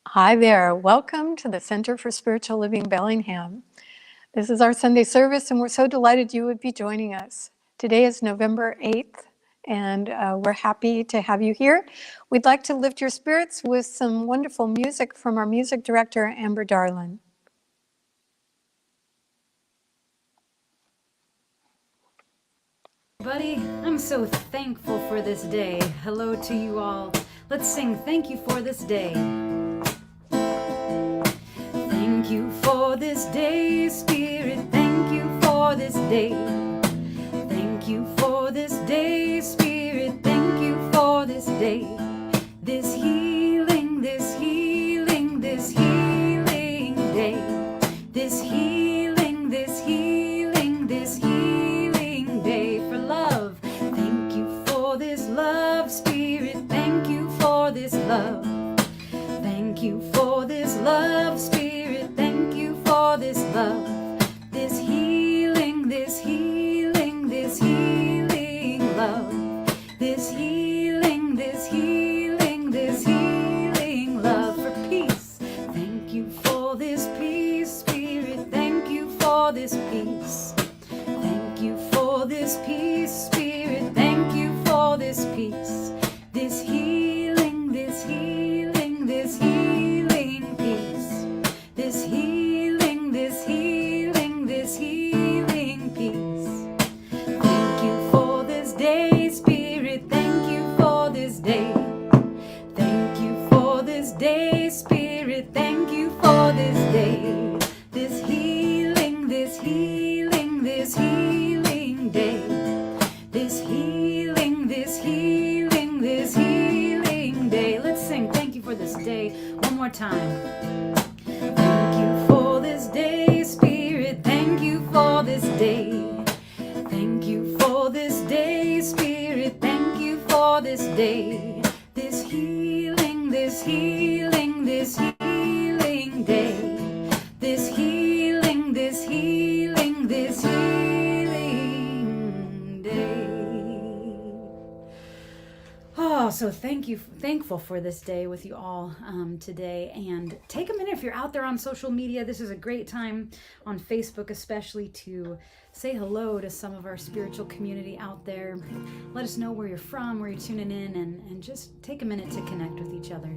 Hi there. Welcome to the Center for Spiritual Living Bellingham. This is our Sunday service, and we're so delighted you would be joining us. Today is November 8th, and we're happy to have you here. We'd like to lift your spirits with some wonderful music from our music director, Amber Darlin. Buddy, I'm so thankful for this day. Hello to you all. Let's sing thank you for this day. Thank you for this day, Spirit. Thank you for this day. Thank you for this day, Spirit. Thank you for this day. This healing, this healing, this healing day. This healing, this healing, this healing day for love. Thank you for this love, Spirit. Thank you for this love. Thank you for this love, Spirit. Thank you for this love. This healing, this healing, this healing love. This healing, this healing, this healing love for peace. Thank you for this peace, Spirit. Thank you for this peace. Thank you for this peace, Spirit. Thank you for this peace. This healing, this healing, this healing peace. This healing, this healing, this healing peace. Thank you for this day, Spirit. Thank you for this day. Thank you for this day, Spirit. Thank you for this day. This healing, this healing, this healing day. This healing, this healing, this healing day. Let's sing thank you for this day one more time. Thank you for this day, Spirit. Thank you for this day. Thank you for this day, Spirit. Thank you for this day. This healing, this healing, this healing day. This healing, this healing, this healing day. Oh, so thankful for this day with you all today. And take a minute if you're out there on social media. This is a great time on Facebook, especially to say hello to some of our spiritual community out there. Let us know where you're from, where you're tuning in, and just take a minute to connect with each other.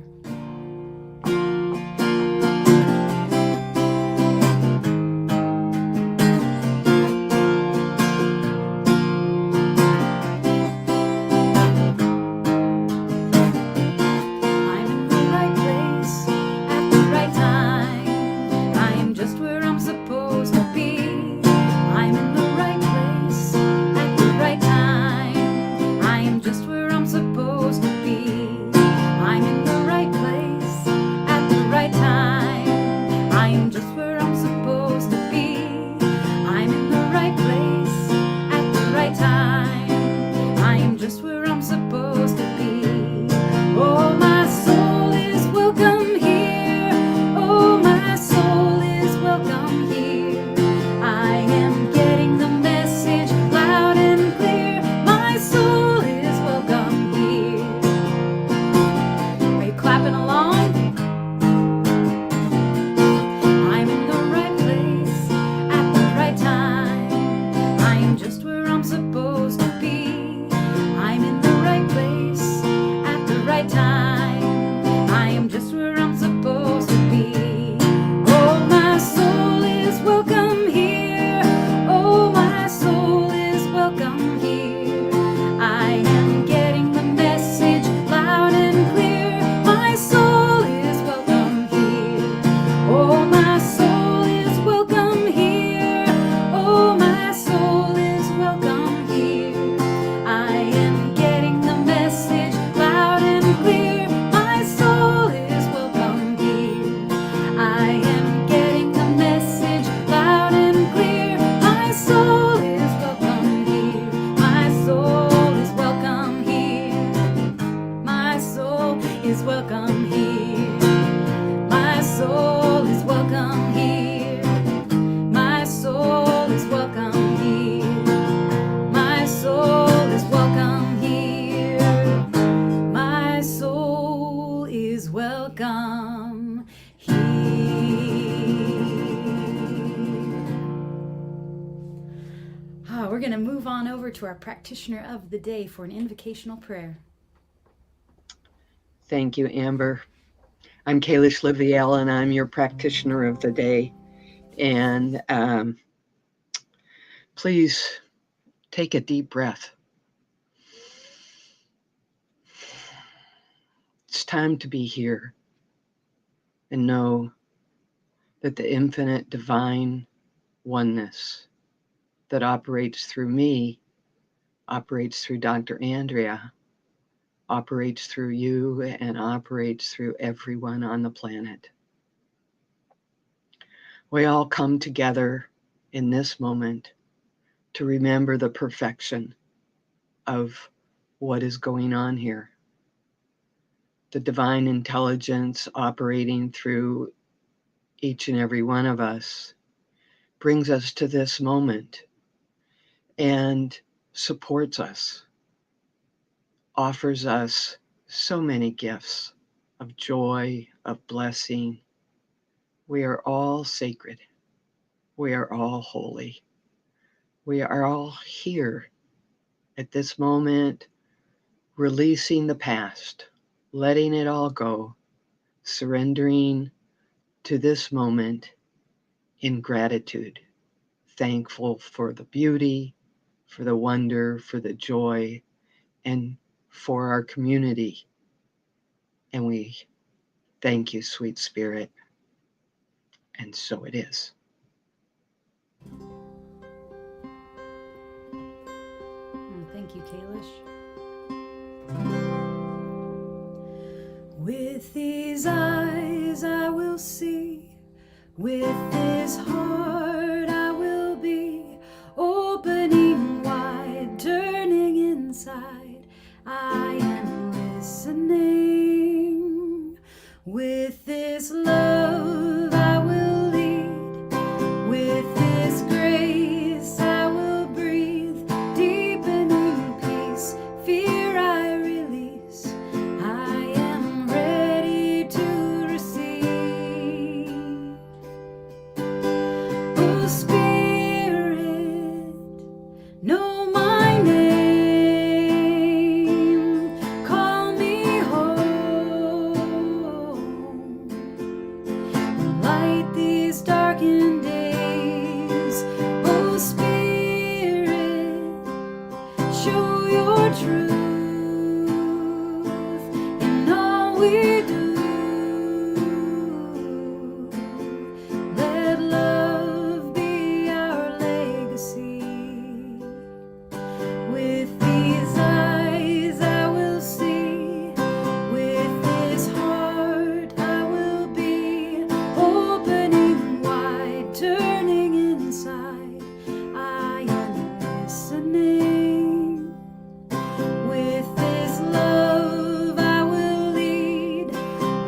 Welcome We're going to move on over to our practitioner of the day for an invocational prayer. Thank you, Amber. I'm Kalish Liviel, and I'm your practitioner of the day. And please take a deep breath. It's time to be here and know that the infinite divine oneness that operates through me, operates through Dr. Andrea, operates through you, and operates through everyone on the planet. We all come together in this moment to remember the perfection of what is going on here. The divine intelligence operating through each and every one of us brings us to this moment and supports us, offers us so many gifts of joy, of blessing. We are all sacred. We are all holy. We are all here at this moment, releasing the past, letting it all go, surrendering to this moment in gratitude, thankful for the beauty, for the wonder, for the joy, and for our community. And we thank you, sweet spirit. And so it is. Thank you, Kalish. With these eyes I will see, with this heart I will be, opening wide, turning inside, I am listening. With this love I will lead, with this grace I will breathe, deepening peace, fear I release, I am ready to receive. Oh Spirit, know my name, call me home, light these darkened days. Oh Spirit, show your truth in all we do. Let love be our legacy. With these eyes I will see, with this heart I will be, opening wide, turning inside, I am listening. With this love I will lead,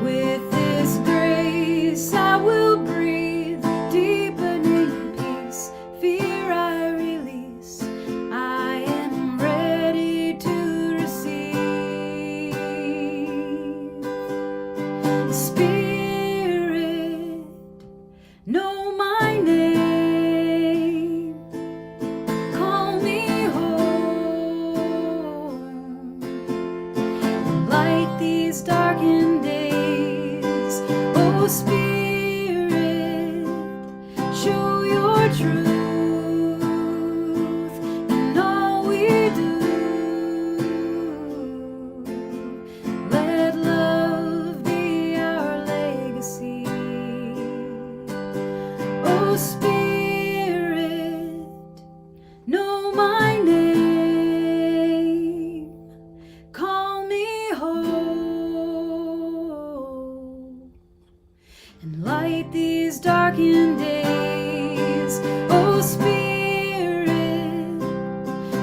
with this grace I will breathe, deepening peace, fear I release, I am ready to receive. Spirit, know my name, call me home, light these darkened days. Oh Spirit, show your truth in all we do. Let love be our legacy. Oh Spirit, know my name, call me home, and light these darkened days. Oh Spirit,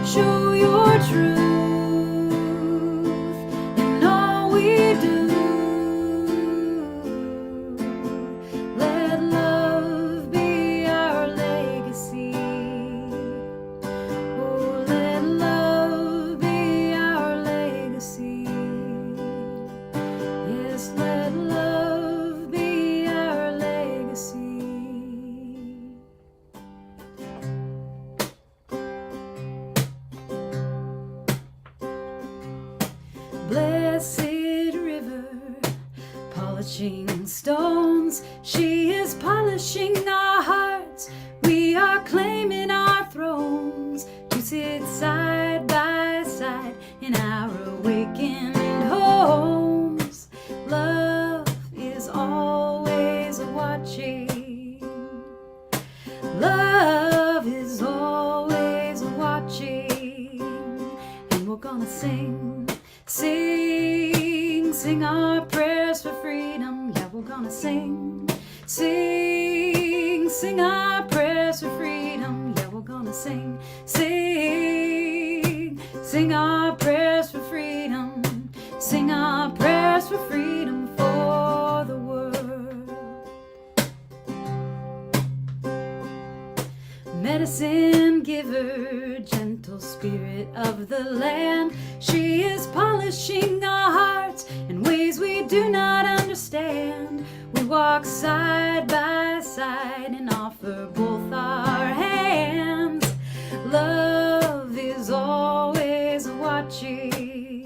show your truth in all we do. Let love be our legacy. Oh, let love be our legacy. Yes, let love be our touching stones. She is polishing our hearts. We are claiming our thrones to sit side by side in our awakened homes. Love is always watching. Love is always watching. And we're gonna sing, sing, sing our prayers for freedom. Yeah, we're gonna sing, sing, sing our prayers for freedom. Yeah, we're gonna sing, sing, sing our prayers for freedom. Sing our prayers for freedom for the world. Medicine giver, gentle spirit of the land, she is polishing our hearts in ways we do not understand. We walk side by side and offer both our hands. Love is always watching.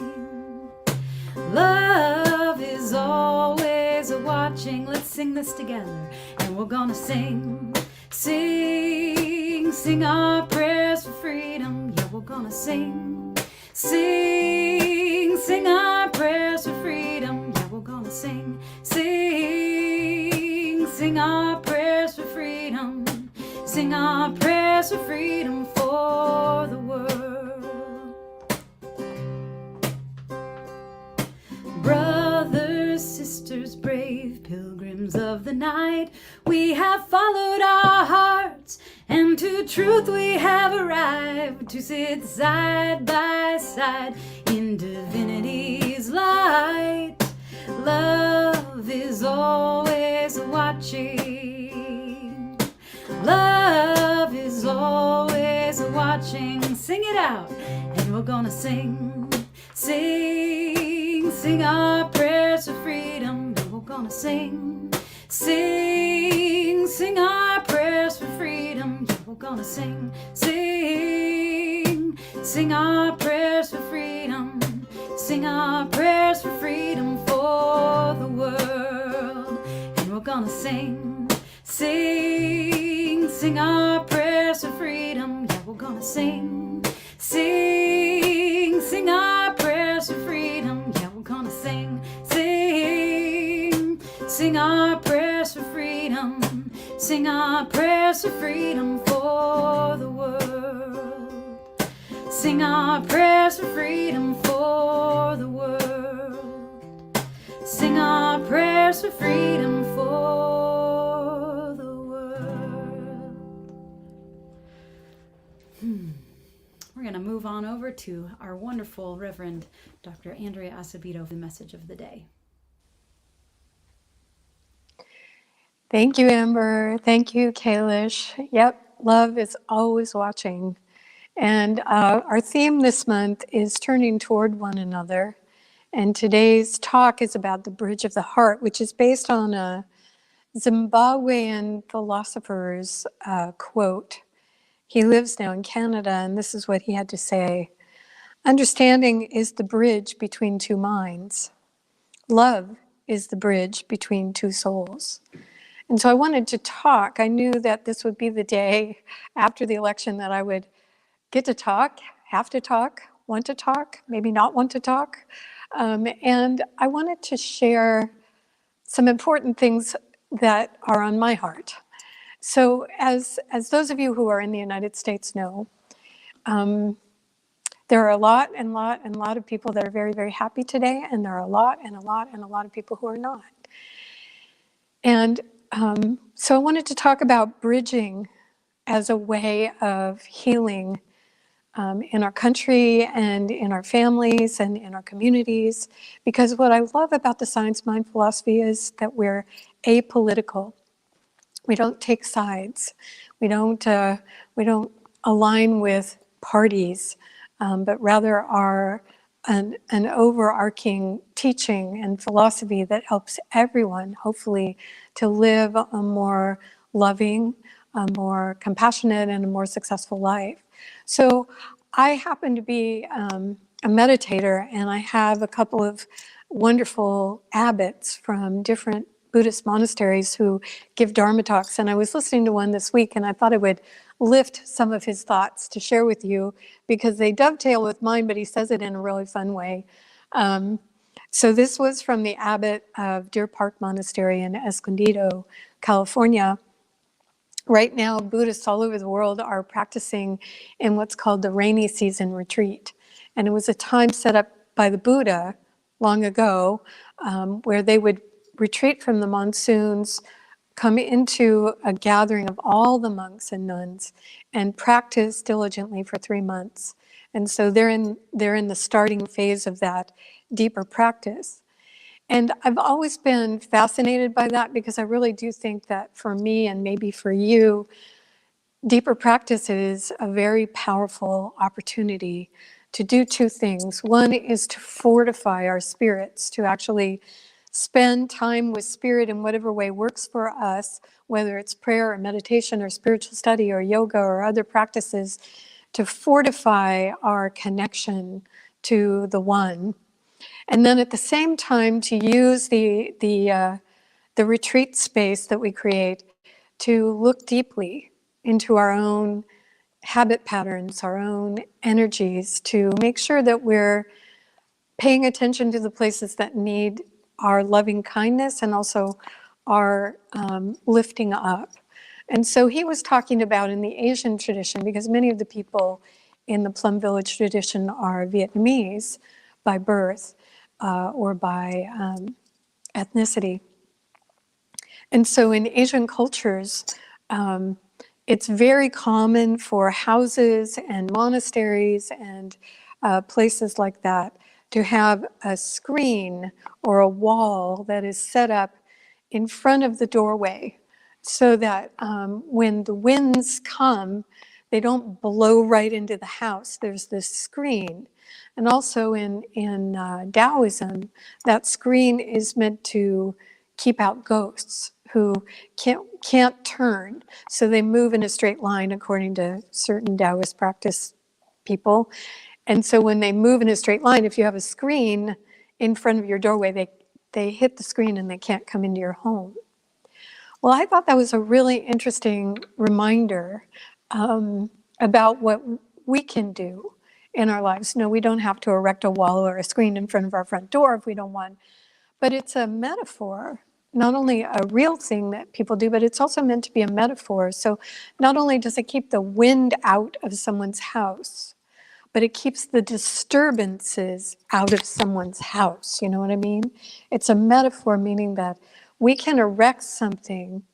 Love is always watching. Let's sing this together, and we're gonna sing, sing, sing our prayers for freedom. Yeah, we're gonna sing, sing, sing our prayers for freedom. Yeah, we're gonna sing, sing, sing our prayers for freedom. Sing our prayers for freedom for the world. Brothers, sisters, brave pilgrims of the night, we have followed our hearts, and to truth we have arrived, to sit side by side in divinity's light. Love is always watching. Love is always watching. Sing it out, and we're gonna sing, sing, sing our prayers for freedom. And we're gonna sing, sing, sing our prayers for freedom. Yeah, we're gonna sing, sing, sing our prayers for freedom. Sing our prayers for freedom for the world. And we're gonna sing, sing, sing our prayers for freedom. Yeah, we're gonna sing, sing, sing our prayers for freedom. Yeah, we're gonna sing, sing, sing our prayers for freedom. Sing our prayers for freedom for the world. Sing our prayers for freedom for the world. Sing our prayers for freedom for the world. We're going to move on over to our wonderful Reverend Dr. Andrea Asebedo for the message of the day. Thank you, Amber. Thank you, Kalish. Yep, love is always watching. And our theme this month is turning toward one another. And today's talk is about the bridge of the heart, which is based on a Zimbabwean philosopher's quote. He lives now in Canada, and this is what he had to say. Understanding is the bridge between two minds. Love is the bridge between two souls. And so I wanted to talk. I knew that this would be the day after the election that I would get to talk, have to talk, want to talk, maybe not want to talk. And I wanted to share some important things that are on my heart. So as those of you who are in the United States know, there are a lot of people that are very, very happy today, and there are a lot of people who are not. And so I wanted to talk about bridging as a way of healing in our country and in our families and in our communities, because what I love about the science mind philosophy is that we're apolitical. We don't take sides. We don't align with parties, but rather are an overarching teaching and philosophy that helps everyone, hopefully, to live a more loving, a more compassionate, and a more successful life. So I happen to be a meditator, and I have a couple of wonderful abbots from different Buddhist monasteries who give Dharma talks. And I was listening to one this week, and I thought I would lift some of his thoughts to share with you because they dovetail with mine, but he says it in a really fun way. So this was from the abbot of Deer Park Monastery in Escondido, California. Right now, Buddhists all over the world are practicing in what's called the rainy season retreat. And it was a time set up by the Buddha long ago where they would retreat from the monsoons, come into a gathering of all the monks and nuns, and practice diligently for 3 months. And so they're in the starting phase of that deeper practice. And I've always been fascinated by that because I really do think that for me and maybe for you, deeper practice is a very powerful opportunity to do two things. One is to fortify our spirits, to actually spend time with spirit in whatever way works for us, whether it's prayer or meditation or spiritual study or yoga or other practices, to fortify our connection to the One. And then at the same time, to use the retreat space that we create to look deeply into our own habit patterns, our own energies, to make sure that we're paying attention to the places that need our loving kindness and also our lifting up. And so he was talking about in the Asian tradition, because many of the people in the Plum Village tradition are Vietnamese by birth or by ethnicity. And so in Asian cultures, it's very common for houses and monasteries and places like that to have a screen or a wall that is set up in front of the doorway so that when the winds come, they don't blow right into the house. There's this screen. And also in Taoism, that screen is meant to keep out ghosts who can't turn. So they move in a straight line according to certain Taoist practice people. And so when they move in a straight line, if you have a screen in front of your doorway, they hit the screen and they can't come into your home. Well, I thought that was a really interesting reminder about what we can do in our lives. No, we don't have to erect a wall or a screen in front of our front door if we don't want, but it's a metaphor, not only a real thing that people do, but it's also meant to be a metaphor. So not only does it keep the wind out of someone's house, but it keeps the disturbances out of someone's house. You know what I mean? It's a metaphor, meaning that we can erect something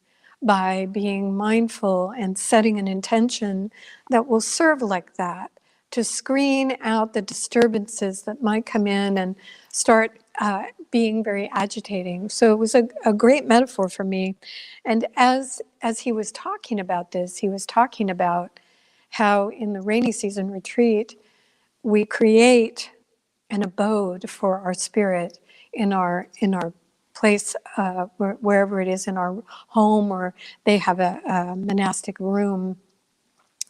by being mindful and setting an intention that will serve like that, to screen out the disturbances that might come in and start being very agitating. So it was a great metaphor for me. And as he was talking about this, he was talking about how in the rainy season retreat, we create an abode for our spirit in our place, wherever it is, in our home, or they have a monastic room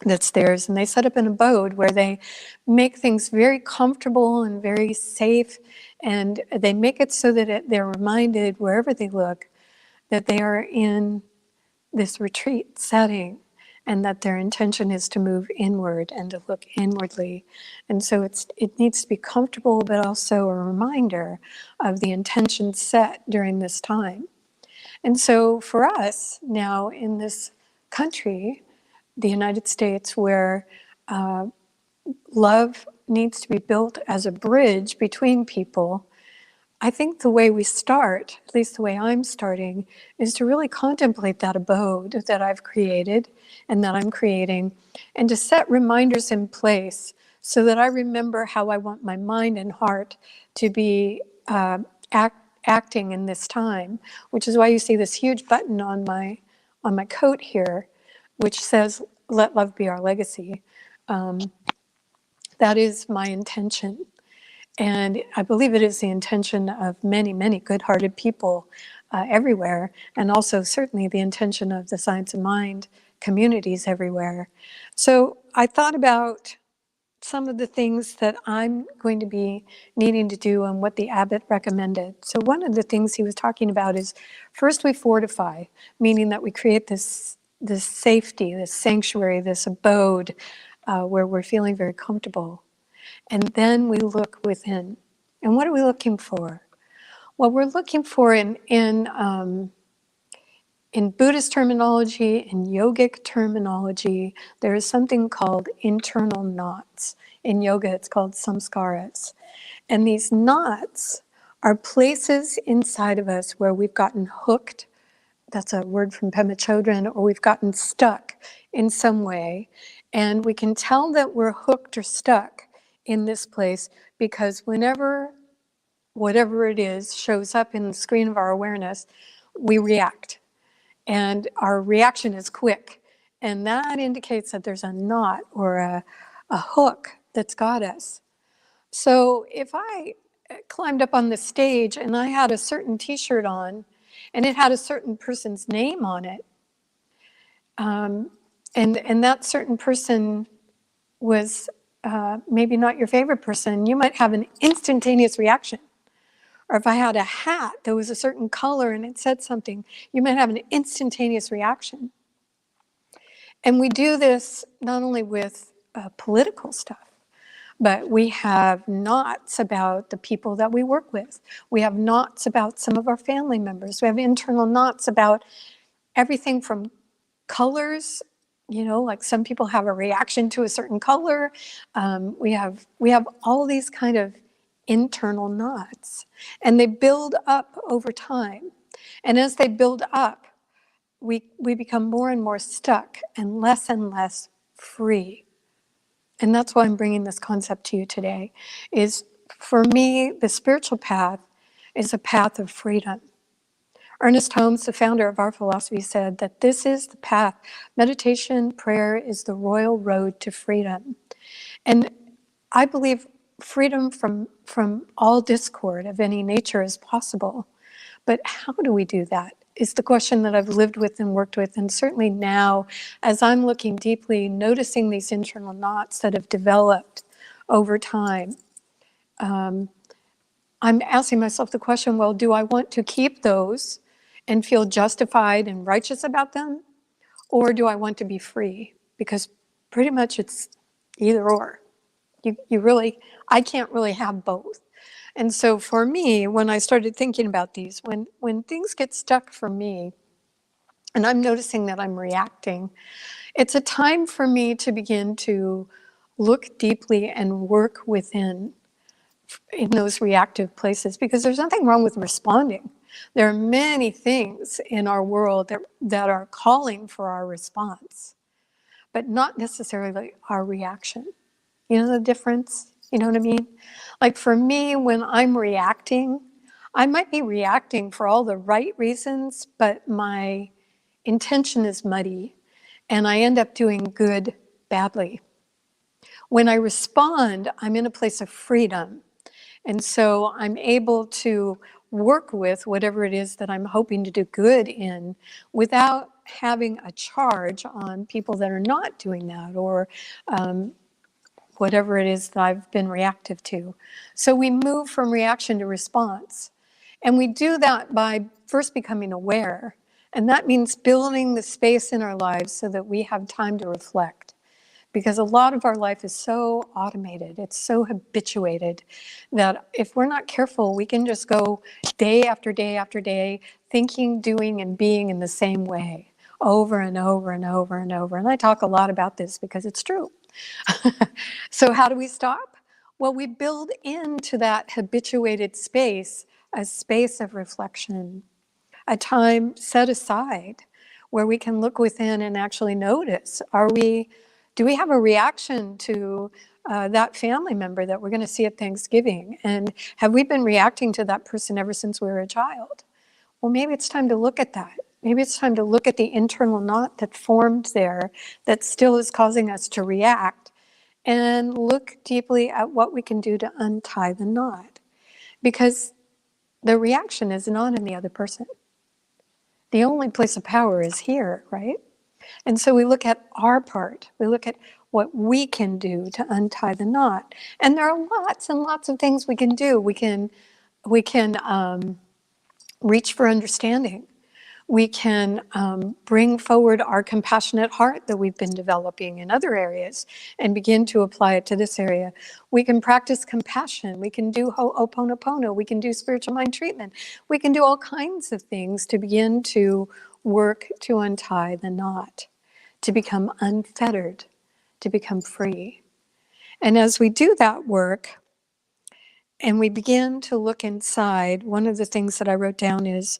that's theirs, and they set up an abode where they make things very comfortable and very safe, and they make it so that they're reminded wherever they look that they are in this retreat setting, and that their intention is to move inward and to look inwardly. And so it needs to be comfortable, but also a reminder of the intention set during this time. And so for us now in this country, the United States, where love needs to be built as a bridge between people, I think the way we start, at least the way I'm starting, is to really contemplate that abode that I've created and that I'm creating, and to set reminders in place so that I remember how I want my mind and heart to be acting in this time, which is why you see this huge button on my coat here, which says, "Let love be our legacy." That is my intention. And I believe it is the intention of many, many good-hearted people everywhere, and also certainly the intention of the Science of Mind communities everywhere. So I thought about some of the things that I'm going to be needing to do and what the abbot recommended. So one of the things he was talking about is first we fortify, meaning that we create this safety, this sanctuary, this abode where we're feeling very comfortable. And then we look within. And what are we looking for? Well, we're looking for in Buddhist terminology, in yogic terminology, there is something called internal knots. In yoga, it's called samskaras. And these knots are places inside of us where we've gotten hooked. That's a word from Pema Chodron, or we've gotten stuck in some way. And we can tell that we're hooked or stuck in this place because whenever whatever it is shows up in the screen of our awareness, we react. And our reaction is quick. And that indicates that there's a knot or a hook that's got us. So if I climbed up on the stage and I had a certain t-shirt on and it had a certain person's name on it, and that certain person was maybe not your favorite person, you might have an instantaneous reaction. Or if I had a hat that was a certain color and it said something, you might have an instantaneous reaction. And we do this not only with political stuff, but we have knots about the people that we work with. We have knots about some of our family members. We have internal knots about everything from colors, like some people have a reaction to a certain color. We have all these kind of internal knots, and they build up over time. And as they build up, we become more and more stuck and less free. And that's why I'm bringing this concept to you today, is for me, the spiritual path is a path of freedom. Ernest Holmes, the founder of our philosophy, said that this is the path. Meditation, prayer is the royal road to freedom. And I believe freedom from all discord of any nature is possible. But how do we do that is the question that I've lived with and worked with. And certainly now, as I'm looking deeply, noticing these internal knots that have developed over time, I'm asking myself the question, well, do I want to keep those and feel justified and righteous about them? Or do I want to be free? Because pretty much it's either or. I can't really have both. And so for me, when I started thinking about these, when things get stuck for me, and I'm noticing that I'm reacting, it's a time for me to begin to look deeply and work within in those reactive places, because there's nothing wrong with responding. There are many things in our world that are calling for our response, but not necessarily our reaction. You know the difference? You know what I mean? Like for me, when I'm reacting, I might be reacting for all the right reasons, but my intention is muddy and I end up doing good badly. When I respond, I'm in a place of freedom. And so I'm able to work with whatever it is that I'm hoping to do good in without having a charge on people that are not doing that, or whatever it is that I've been reactive to. So we move from reaction to response. And we do that by first becoming aware. And that means building the space in our lives so that we have time to reflect. Because a lot of our life is so automated, it's so habituated, that if we're not careful, we can just go day after day after day, thinking, doing, and being in the same way, over and over and over and over. And I talk a lot about this because it's true. So how do we stop? Well, we build into that habituated space a space of reflection, a time set aside where we can look within and actually notice, do we have a reaction to that family member that we're going to see at Thanksgiving? And have we been reacting to that person ever since we were a child? Well, maybe it's time to look at that. Maybe it's time to look at the internal knot that formed there that still is causing us to react, and look deeply at what we can do to untie the knot. Because the reaction is not in the other person. The only place of power is here, right? And so we look at our part. We look at, what we can do to untie the knot. And there are lots and lots of things we can do. We can reach for understanding. We can bring forward our compassionate heart that we've been developing in other areas and begin to apply it to this area. We can practice compassion. We can do Ho'oponopono. We can do spiritual mind treatment. We can do all kinds of things to begin to work to untie the knot, to become unfettered, to become free. And as we do that work and we begin to look inside, one of the things that I wrote down is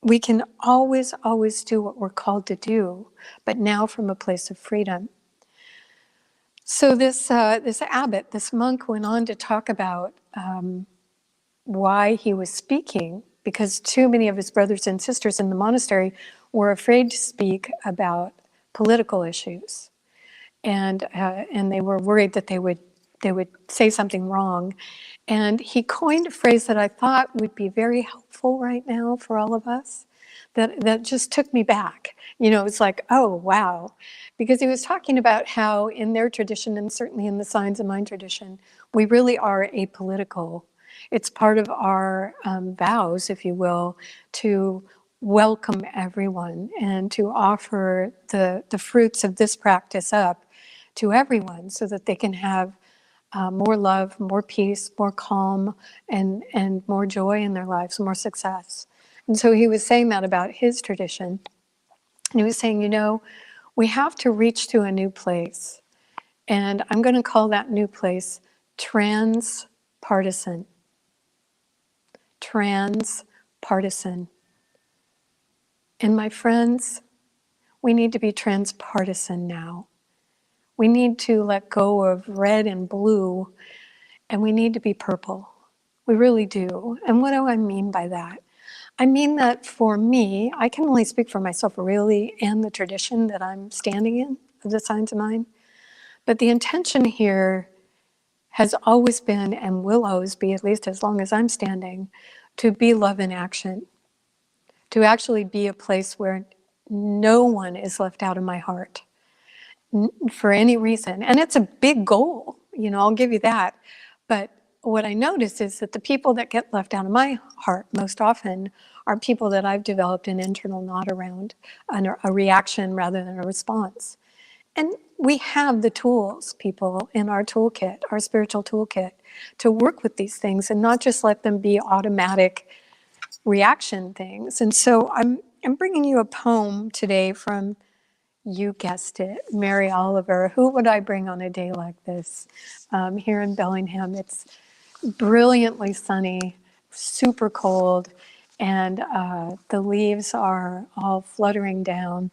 we can always, always do what we're called to do, but now from a place of freedom. So this abbot, this monk, went on to talk about why he was speaking, because too many of his brothers and sisters in the monastery were afraid to speak about political issues, and they were worried that they would say something wrong. And he coined a phrase that I thought would be very helpful right now for all of us, that just took me back. It's like, oh, wow. Because he was talking about how in their tradition, and certainly in the Signs of Mind tradition, we really are apolitical. It's part of our vows, if you will, to welcome everyone and to offer the fruits of this practice up to everyone so that they can have more love, more peace, more calm, and more joy in their lives, more success. And so he was saying that about his tradition. And he was saying, we have to reach to a new place. And I'm going to call that new place transpartisan. Transpartisan. And my friends, we need to be transpartisan now. We need to let go of red and blue, and we need to be purple. We really do. And what do I mean by that? I mean that for me, I can only speak for myself really and the tradition that I'm standing in of the Signs of Mind. But the intention here has always been and will always be, at least as long as I'm standing, to be love in action, to actually be a place where no one is left out of my heart for any reason. And it's a big goal, I'll give you that. But what I notice is that the people that get left out of my heart most often are people that I've developed an internal knot around, a reaction rather than a response. And we have the tools, people, in our toolkit, our spiritual toolkit, to work with these things and not just let them be automatic reaction things. And so I'm bringing you a poem today from, you guessed it, Mary Oliver. Who would I bring on a day like this? Here in Bellingham, it's brilliantly sunny, super cold, and the leaves are all fluttering down.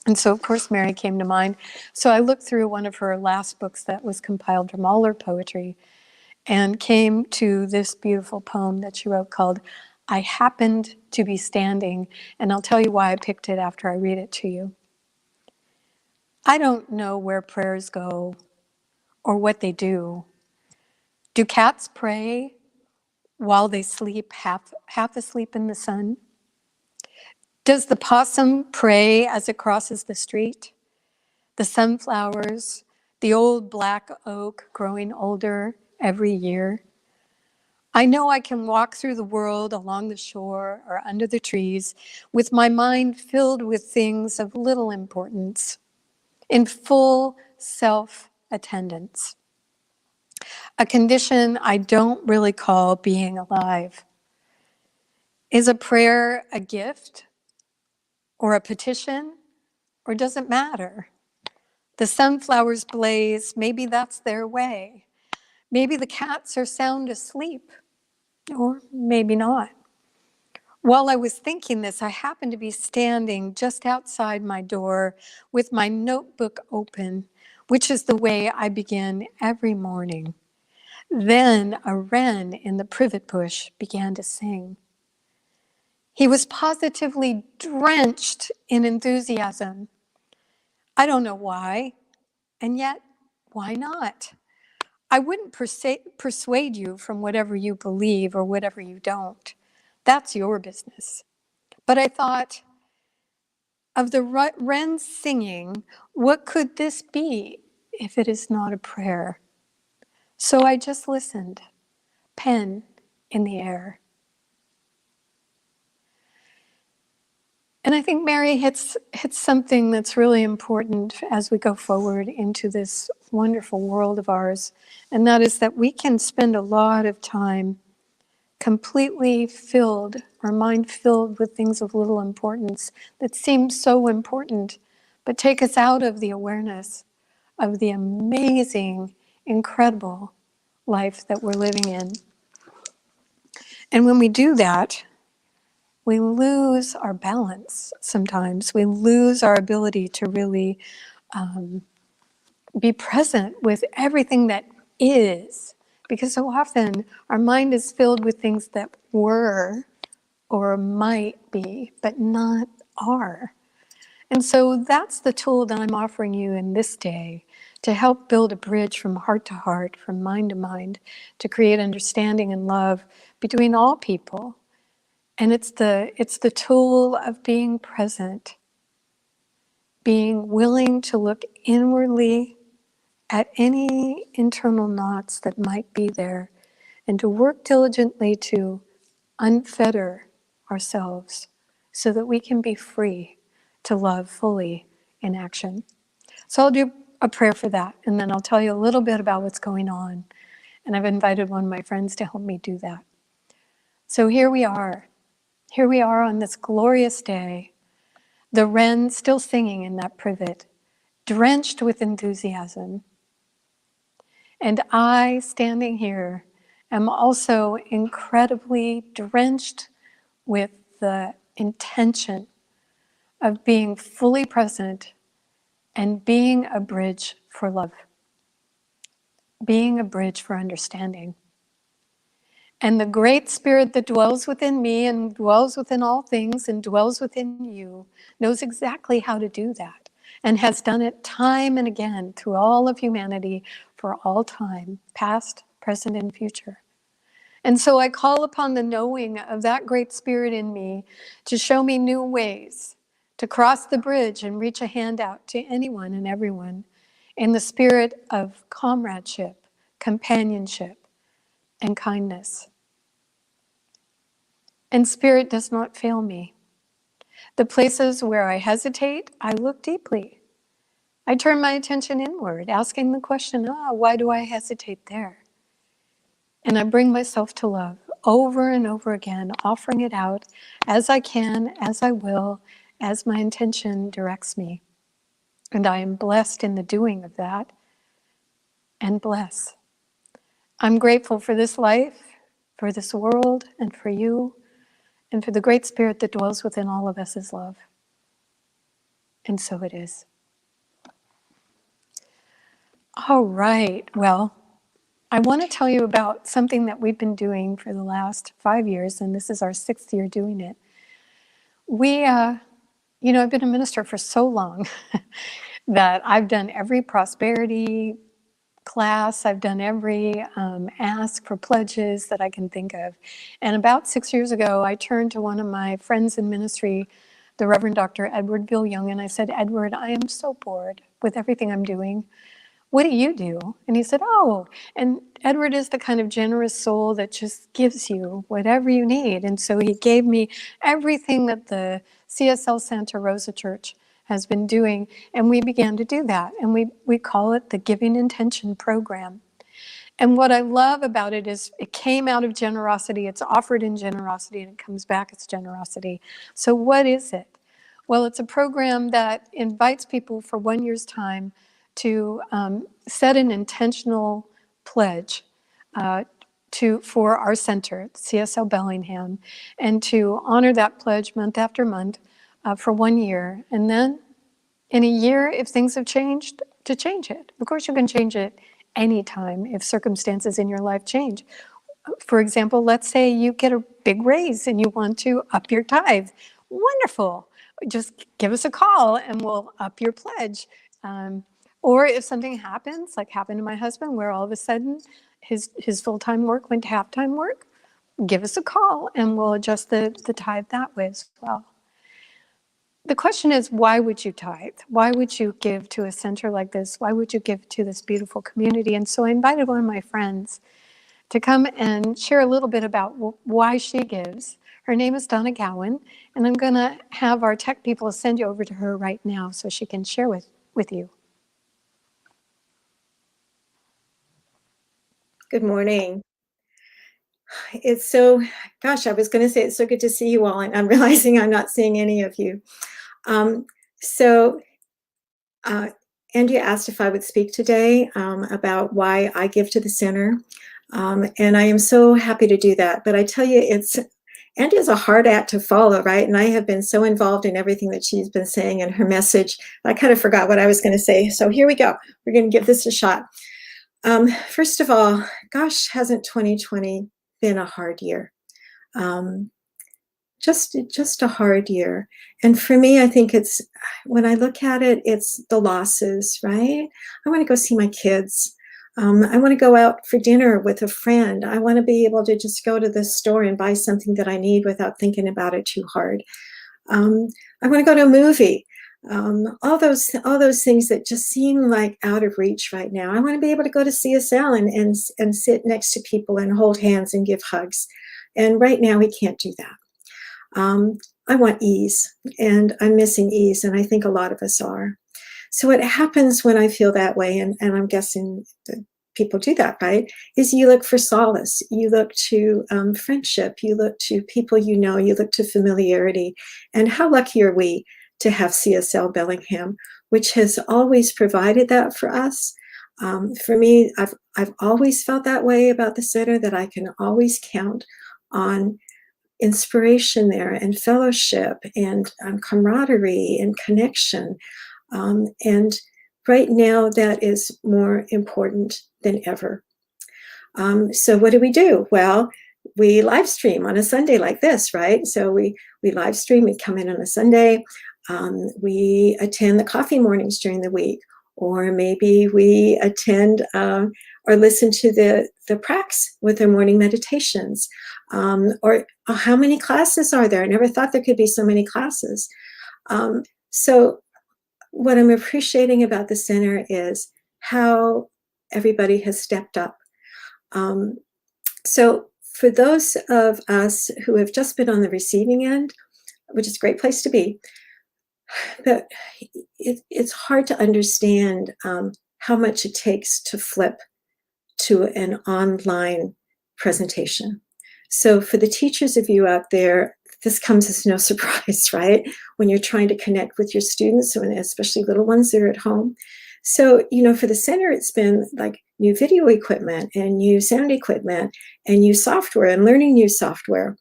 And so, of course, Mary came to mind. So I looked through one of her last books that was compiled from all her poetry and came to this beautiful poem that she wrote called I Happened to Be Standing. And I'll tell you why I picked it after I read it to you. I don't know where prayers go or what they do. Do cats pray while they sleep half asleep in the sun? Does the possum pray as it crosses the street? The sunflowers, the old black oak growing older every year? I know I can walk through the world along the shore or under the trees with my mind filled with things of little importance, in full self-attendance. A condition I don't really call being alive. Is a prayer a gift or a petition, or does it matter? The sunflowers blaze, maybe that's their way. Maybe the cats are sound asleep, or maybe not. While I was thinking this, I happened to be standing just outside my door with my notebook open, which is the way I begin every morning. Then a wren in the privet bush began to sing. He was positively drenched in enthusiasm. I don't know why, and yet, why not? I wouldn't persuade you from whatever you believe or whatever you don't. That's your business. But I thought, of the wrens singing, what could this be if it is not a prayer? So I just listened, pen in the air. And I think Mary hits something that's really important as we go forward into this wonderful world of ours, and that is that we can spend a lot of time completely filled, our mind filled with things of little importance that seem so important, but take us out of the awareness of the amazing, incredible life that we're living in. And when we do that, we lose our balance sometimes. We lose our ability to really be present with everything that is. Because so often our mind is filled with things that were or might be, but not are. And so that's the tool that I'm offering you in this day to help build a bridge from heart to heart, from mind to mind, to create understanding and love between all people. And it's the tool of being present, being willing to look inwardly at any internal knots that might be there, and to work diligently to unfetter ourselves so that we can be free to love fully in action. So I'll do a prayer for that, and then I'll tell you a little bit about what's going on. And I've invited one of my friends to help me do that. So here we are. Here we are on this glorious day, the wren still singing in that privet, drenched with enthusiasm. And I, standing here, am also incredibly drenched with the intention of being fully present and being a bridge for love, being a bridge for understanding. And the great spirit that dwells within me and dwells within all things and dwells within you knows exactly how to do that and has done it time and again through all of humanity for all time, past, present, and future. And so I call upon the knowing of that great spirit in me to show me new ways to cross the bridge and reach a hand out to anyone and everyone in the spirit of comradeship, companionship, and kindness. And spirit does not fail me. The places where I hesitate, I look deeply. I turn my attention inward, asking the question, why do I hesitate there? And I bring myself to love over and over again, offering it out as I can, as I will, as my intention directs me. And I am blessed in the doing of that, and bless. I'm grateful for this life, for this world, and for you, and for the great spirit that dwells within all of us as love. And so it is. All right, well, I want to tell you about something that we've been doing for the last 5 years, and this is our 6th year doing it. I've been a minister for so long that I've done every prosperity class, I've done every ask for pledges that I can think of. And about 6 years ago, I turned to one of my friends in ministry, the Reverend Dr. Edward Young, and I said, Edward, I am so bored with everything I'm doing. What do you do? And he said, and Edward is the kind of generous soul that just gives you whatever you need. And so he gave me everything that the CSL Santa Rosa Church has been doing, and we began to do that. And we call it the Giving Intention Program. And what I love about it is it came out of generosity, it's offered in generosity, and it comes back as generosity. So what is it? Well, it's a program that invites people for 1 year's time to set an intentional pledge for our center, CSL Bellingham, and to honor that pledge month after month for 1 year. And then in a year, if things have changed, to change it. Of course, you can change it anytime if circumstances in your life change. For example, let's say you get a big raise and you want to up your tithe. Wonderful. Just give us a call and we'll up your pledge. Or if something happens, like happened to my husband, where all of a sudden his full-time work went to half-time work, give us a call and we'll adjust the tithe that way as well. the question is, why would you tithe? Why would you give to a center like this? Why would you give to this beautiful community? And so I invited one of my friends to come and share a little bit about why she gives. Her name is Donna Gowan, and I'm going to have our tech people send you over to her right now so she can share with you. Good morning. It's so, gosh, I was going to say it's so good to see you all, and I'm realizing I'm not seeing any of you. So Andrea asked if I would speak today about why I give to the center. And I am so happy to do that. But I tell you, Andrea's a hard act to follow, right? And I have been so involved in everything that she's been saying in her message. I kind of forgot what I was going to say. So here we go. We're going to give this a shot. First of all, gosh, hasn't 2020 been a hard year? Just a hard year. And for me, I think it's, when I look at it, it's the losses, right? I want to go see my kids. I want to go out for dinner with a friend. I want to be able to just go to the store and buy something that I need without thinking about it too hard. I want to go to a movie. All those things that just seem like out of reach right now. I want to be able to go to CSL and sit next to people and hold hands and give hugs. And right now we can't do that. I want ease, and I'm missing ease, and I think a lot of us are. So what happens when I feel that way, and I'm guessing that people do that, right, is you look for solace. You look to friendship. You look to people you know. You look to familiarity. And how lucky are we to have CSL Bellingham, which has always provided that for us. For me, I've always felt that way about the center, that I can always count on inspiration there, and fellowship, and camaraderie, and connection. And right now, that is more important than ever. So what do? Well, we live stream on a Sunday like this, right? So we live stream, we come in on a Sunday, we attend the coffee mornings during the week, or maybe we attend or listen to the pracs with their morning meditations. Or how many classes are there? I never thought there could be so many classes. So what I'm appreciating about the center is how everybody has stepped up. So for those of us who have just been on the receiving end, which is a great place to be, but it's hard to understand how much it takes to flip to an online presentation. So for the teachers of you out there, this comes as no surprise, right? When you're trying to connect with your students, and especially little ones that are at home. So, for the center, it's been like new video equipment and new sound equipment and new software and learning new software.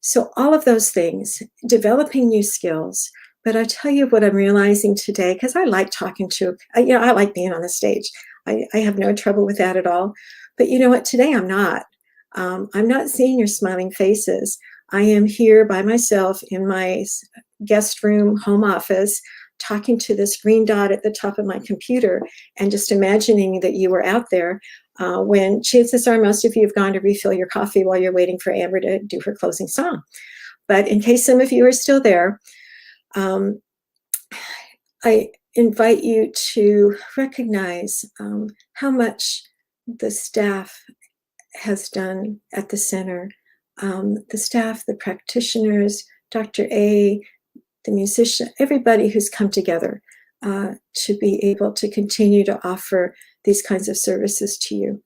So all of those things, developing new skills. But I tell you what I'm realizing today, because I like talking to, I like being on the stage. I have no trouble with that at all. But you know what? Today I'm not. I'm not seeing your smiling faces. I am here by myself in my guest room, home office, talking to this green dot at the top of my computer and just imagining that you were out there when chances are most of you have gone to refill your coffee while you're waiting for Amber to do her closing song. But in case some of you are still there, I invite you to recognize how much the staff has done at the center. The staff, the practitioners, Dr. A, the musician, everybody who's come together to be able to continue to offer these kinds of services to you.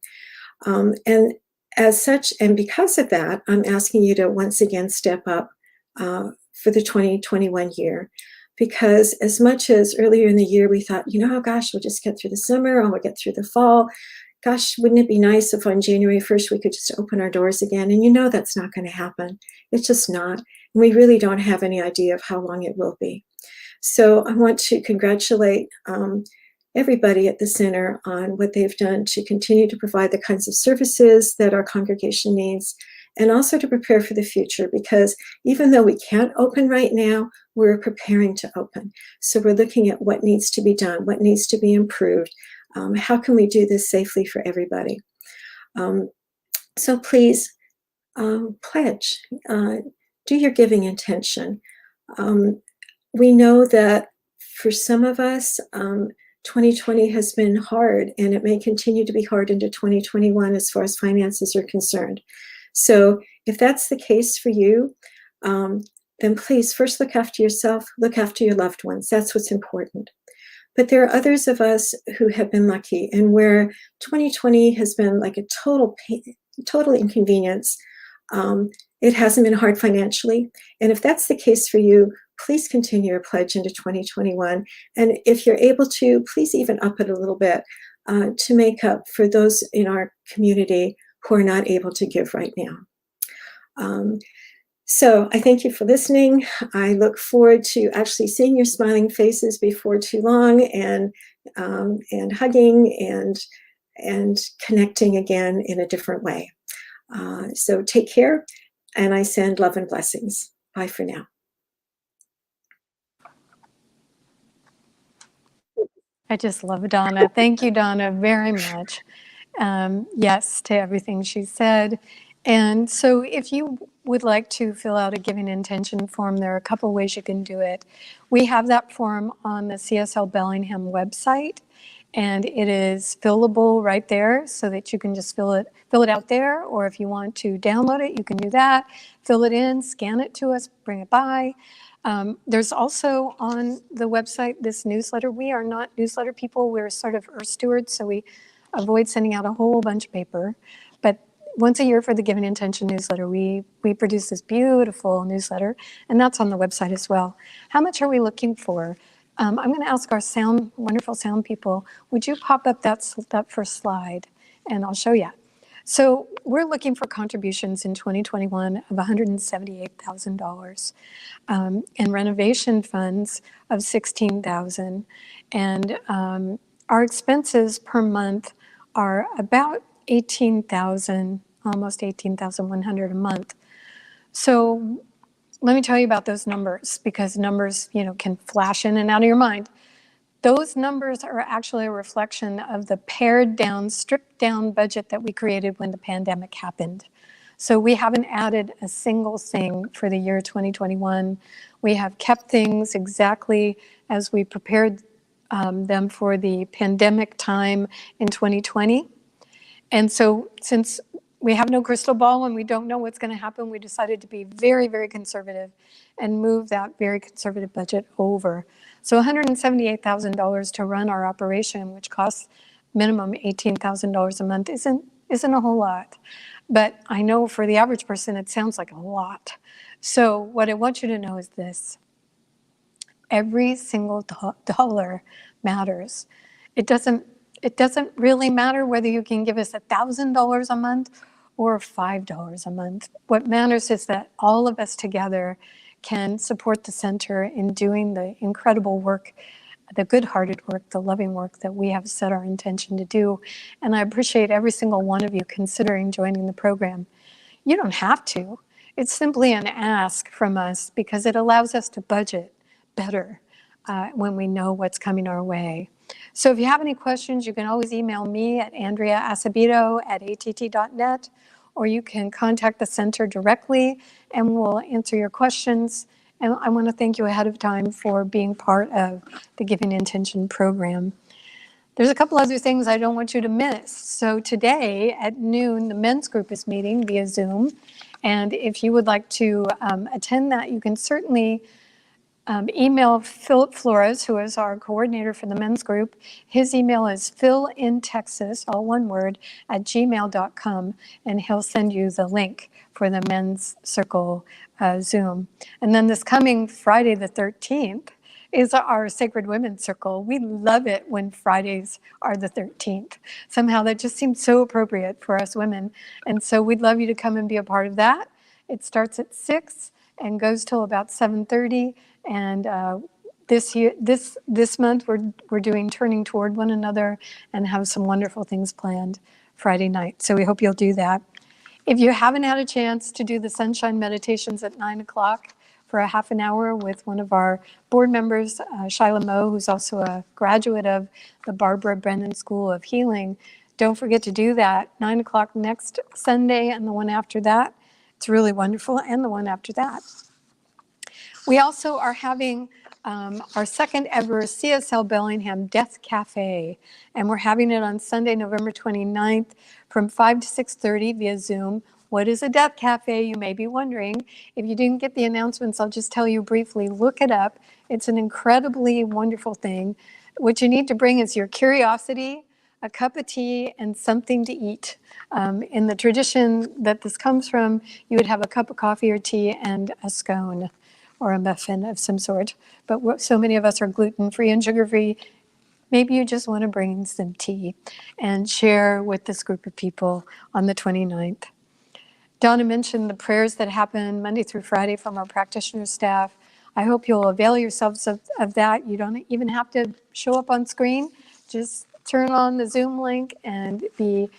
And as such, and because of that, I'm asking you to once again step up for the 2021 year. Because as much as earlier in the year we thought, oh gosh, we'll just get through the summer, or we'll get through the fall. Gosh, wouldn't it be nice if on January 1st we could just open our doors again? And that's not going to happen. It's just not. And we really don't have any idea of how long it will be. So I want to congratulate everybody at the center on what they've done to continue to provide the kinds of services that our congregation needs, and also to prepare for the future, because even though we can't open right now, we're preparing to open. So we're looking at what needs to be done, what needs to be improved. How can we do this safely for everybody? So please pledge, do your giving intention. we know that for some of us, 2020 has been hard, and it may continue to be hard into 2021 as far as finances are concerned. So if that's the case for you, then please first look after yourself, look after your loved ones. That's what's important. But there are others of us who have been lucky, and where 2020 has been like a total pain, total inconvenience. It hasn't been hard financially. And if that's the case for you, please continue your pledge into 2021. And if you're able to, please even up it a little bit to make up for those in our community who are not able to give right now. So I thank you for listening. I look forward to actually seeing your smiling faces before too long, and hugging and connecting again in a different way. So take care, and I send love and blessings. Bye for now. I just love Donna. Thank you, Donna, very much. Yes to everything she said. And so if you would like to fill out a giving intention form, there are a couple ways you can do it. We have that form on the CSL Bellingham website, and it is fillable right there so that you can just fill it out there, or if you want to download it, you can do that. Fill it in, scan it to us, bring it by. There's also on the website this newsletter. We are not newsletter people. We're sort of earth stewards, so we avoid sending out a whole bunch of paper. But once a year for the Giving Intention newsletter, we produce this beautiful newsletter, and that's on the website as well. How much are we looking for? I'm going to ask our wonderful sound people, would you pop up that first slide, and I'll show you. So we're looking for contributions in 2021 of $178,000, and renovation funds of $16,000, and our expenses per month are about $18,000, almost $18,100 a month. So let me tell you about those numbers, because numbers, can flash in and out of your mind. Those numbers are actually a reflection of the pared down, stripped down budget that we created when the pandemic happened. So we haven't added a single thing for the year 2021. We have kept things exactly as we prepared them for the pandemic time in 2020. And so since we have no crystal ball and we don't know what's going to happen, we decided to be very, very conservative and move that very conservative budget over. So $178,000 to run our operation, which costs minimum $18,000 a month, isn't a whole lot. But I know for the average person, it sounds like a lot. So what I want you to know is this: every single dollar matters. It doesn't really matter whether you can give us $1,000 a month or $5 a month. What matters is that all of us together can support the center in doing the incredible work, the good-hearted work, the loving work that we have set our intention to do. And I appreciate every single one of you considering joining the program. You don't have to. It's simply an ask from us because it allows us to budget better when we know what's coming our way. So if you have any questions, you can always email me at andrea.asebedo@att.net, or you can contact the center directly and we'll answer your questions. And I want to thank you ahead of time for being part of the Giving Intention program. There's a couple other things I don't want you to miss. So today at noon, the men's group is meeting via Zoom. And if you would like to attend that, you can certainly email Philip Flores, who is our coordinator for the men's group. His email is philintexas, all one word, @gmail.com, and he'll send you the link for the men's circle Zoom. And then this coming Friday the 13th is our Sacred Women's Circle. We love it when Fridays are the 13th. Somehow that just seems so appropriate for us women. And so we'd love you to come and be a part of that. It starts at 6 and goes till about 7:30. And this month we're doing Turning Toward One Another and have some wonderful things planned Friday night. So we hope you'll do that. If you haven't had a chance to do the sunshine meditations at 9 o'clock for a half an hour with one of our board members, Shyla Moe, who's also a graduate of the Barbara Brennan School of Healing, don't forget to do that. 9 o'clock next Sunday and the one after that. It's really wonderful, and the one after that. We also are having our second ever CSL Bellingham Death Cafe. And we're having it on Sunday, November 29th from 5 to 6:30 via Zoom. What is a Death Cafe, you may be wondering. If you didn't get the announcements, I'll just tell you briefly. Look it up. It's an incredibly wonderful thing. What you need to bring is your curiosity, a cup of tea, and something to eat. In the tradition that this comes from, you would have a cup of coffee or tea and a scone or a muffin of some sort. But so many of us are gluten-free and sugar-free. Maybe you just want to bring some tea and share with this group of people on the 29th. Donna mentioned the prayers that happen Monday through Friday from our practitioner staff. I hope you'll avail yourselves of that. You don't even have to show up on screen. Just turn on the Zoom link and be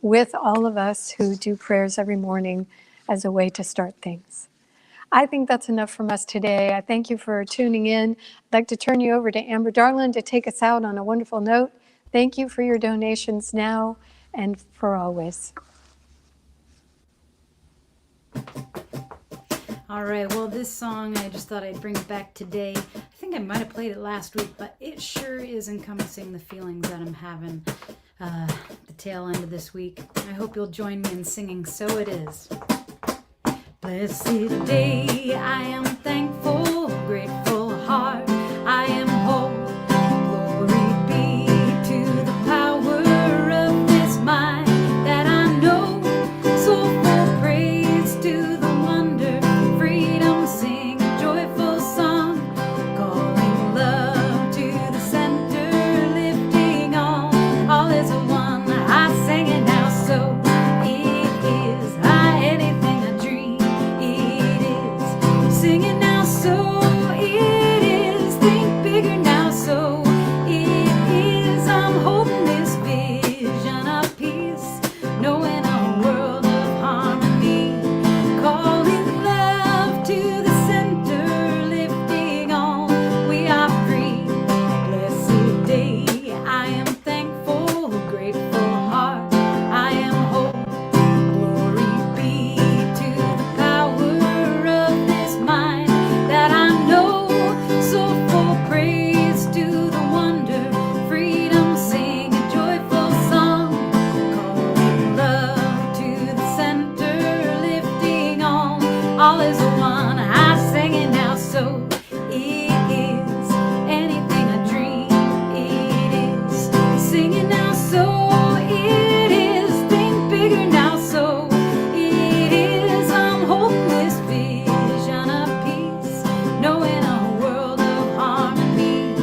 with all of us who do prayers every morning as a way to start things. I think that's enough from us today. I thank you for tuning in. I'd like to turn you over to Amber Darland to take us out on a wonderful note. Thank you for your donations now and for always. All right, well, this song I just thought I'd bring it back today. I think I might have played it last week, but it sure is encompassing the feelings that I'm having the tail end of this week. I hope you'll join me in singing So It Is. Blessed day, I am thankful, grateful heart, I am whole. Glory be to the power of this mind that I know. Soulful praise to the wonder, freedom, sing a joyful song. Calling love to the center, lifting all is a one. I sang it now, so it is. Anything I dream. Singing now, so it is. Think bigger now, so it is. I'm holding this vision of peace, knowing a world of harmony. Calling love to the center, lifting on. We are free. Blessed day, I am thankful, grateful heart, I am whole. Glory be to the power of this mind that I know. Soulful praise to the wonder, freedom, sing a joyful song. Calling love to the center, lifting on. All is one. I sing it now, so it is. Anything I dream, it is. Singing now, so it is. Think bigger now, so it is. I'm holding this vision of peace, knowing a world of harmony.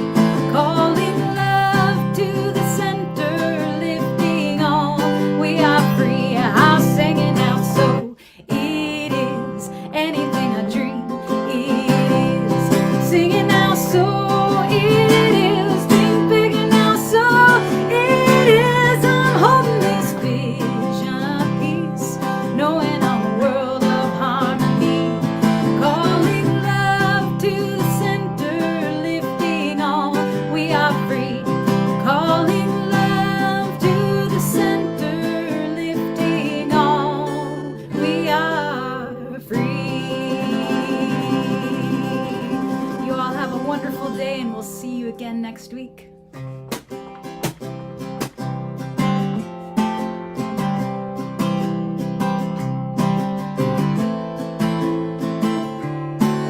Calling love to the center, lifting on. We are free. I'll sing it now, so it is. Anything I dream, it is. Singing now, so it is. Think bigger now, so it is. I'm holding this vision of peace, knowing a world of harmony. Calling love to the center, lifting on. We are free. Calling love to the center, lifting on. We are free. You all have a wonderful day, and we'll see you again next week.